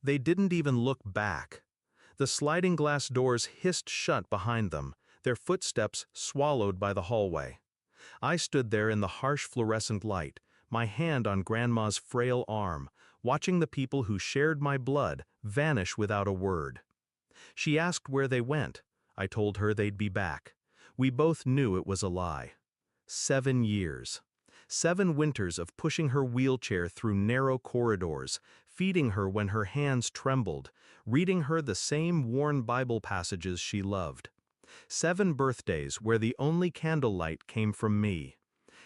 They didn't even look back. The sliding glass doors hissed shut behind them, their footsteps swallowed by the hallway. I stood there in the harsh fluorescent light, my hand on Grandma's frail arm, watching the people who shared my blood vanish without a word. She asked where they went. I told her they'd be back. We both knew it was a lie. 7 years. 7 winters of pushing her wheelchair through narrow corridors, feeding her when her hands trembled, reading her the same worn Bible passages she loved. 7 birthdays where the only candlelight came from me.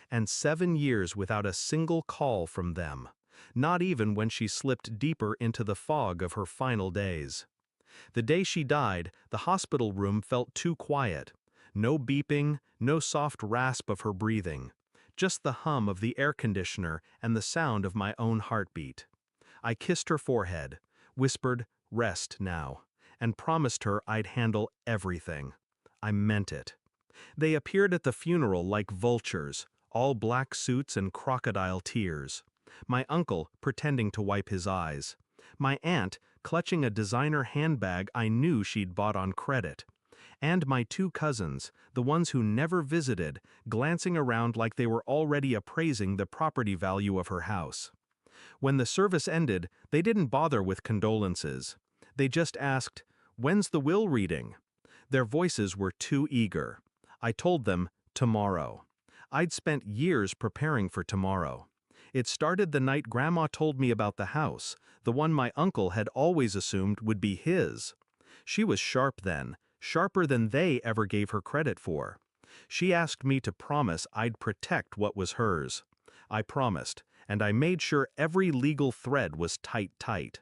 And 7 years without a single call from them, not even when she slipped deeper into the fog of her final days. The day she died, the hospital room felt too quiet. No beeping, no soft rasp of her breathing. Just the hum of the air conditioner and the sound of my own heartbeat. I kissed her forehead, whispered, "Rest now," and promised her I'd handle everything. I meant it. They appeared at the funeral like vultures, all black suits and crocodile tears. My uncle pretending to wipe his eyes. My aunt clutching a designer handbag I knew she'd bought on credit. And my 2 cousins, the ones who never visited, glancing around like they were already appraising the property value of her house. When the service ended, they didn't bother with condolences. They just asked, "When's the will reading?" Their voices were too eager. I told them, tomorrow. I'd spent years preparing for tomorrow. It started the night Grandma told me about the house, the one my uncle had always assumed would be his. She was sharp then, sharper than they ever gave her credit for. She asked me to promise I'd protect what was hers. I promised, and I made sure every legal thread was tight.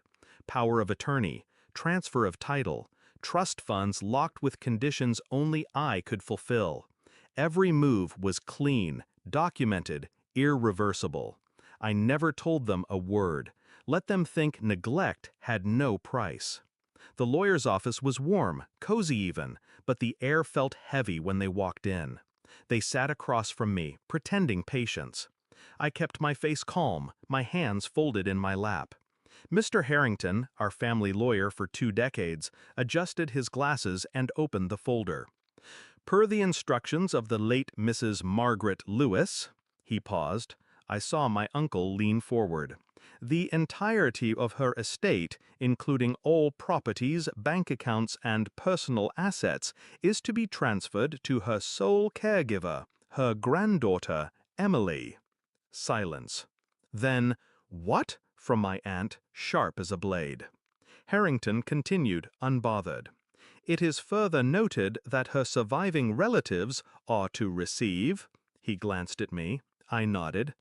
Power of attorney, transfer of title, trust funds locked with conditions only I could fulfill. Every move was clean, documented, irreversible. I never told them a word. Let them think neglect had no price. The lawyer's office was warm, cozy even, but the air felt heavy when they walked in. They sat across from me, pretending patience. I kept my face calm, my hands folded in my lap. Mr. Harrington, our family lawyer for 2 decades, adjusted his glasses and opened the folder. Per the instructions of the late Mrs. Margaret Lewis, he paused. I saw my uncle lean forward. The entirety of her estate, including all properties, bank accounts, and personal assets, is to be transferred to her sole caregiver, her granddaughter, Emily. Silence. Then, "What?" from my aunt, sharp as a blade. Harrington continued, unbothered. "It is further noted that her surviving relatives are to receive," he glanced at me, I nodded,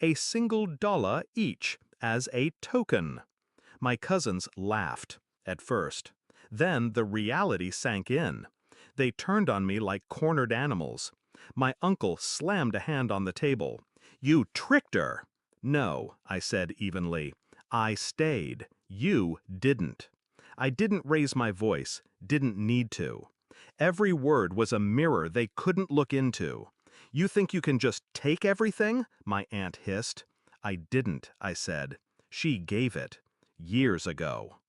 "a $1 each as a token." My cousins laughed, at first. Then the reality sank in. They turned on me like cornered animals. My uncle slammed a hand on the table. "You tricked her!" "No," I said evenly. "I stayed. You didn't." I didn't raise my voice, didn't need to. Every word was a mirror they couldn't look into. "You think you can just take everything?" my aunt hissed. "I didn't," I said. "She gave it. Years ago."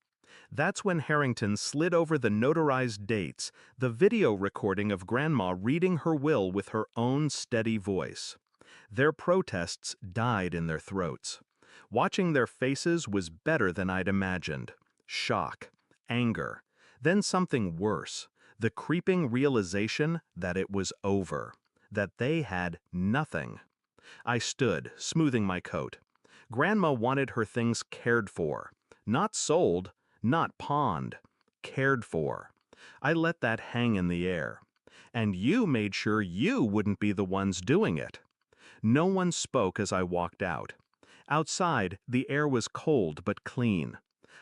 That's when Harrington slid over the notarized dates, the video recording of Grandma reading her will with her own steady voice. Their protests died in their throats. Watching their faces was better than I'd imagined. Shock, anger, then something worse, the creeping realization that it was over, that they had nothing. I stood, smoothing my coat. Grandma wanted her things cared for. Not sold, not pawned. Cared for. I let that hang in the air. And you made sure you wouldn't be the ones doing it. No one spoke as I walked out. Outside, the air was cold but clean.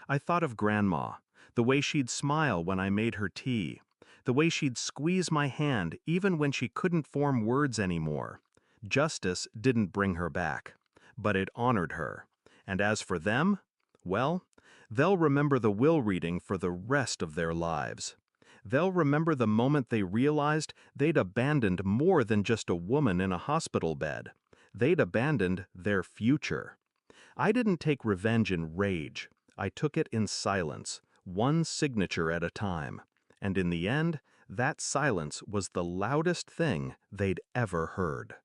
I thought of Grandma, the way she'd smile when I made her tea, the way she'd squeeze my hand even when she couldn't form words anymore. Justice didn't bring her back, but it honored her. And as for them, well, they'll remember the will reading for the rest of their lives. They'll remember the moment they realized they'd abandoned more than just a woman in a hospital bed. They'd abandoned their future. I didn't take revenge in rage. I took it in silence, one signature at a time, and in the end, that silence was the loudest thing they'd ever heard.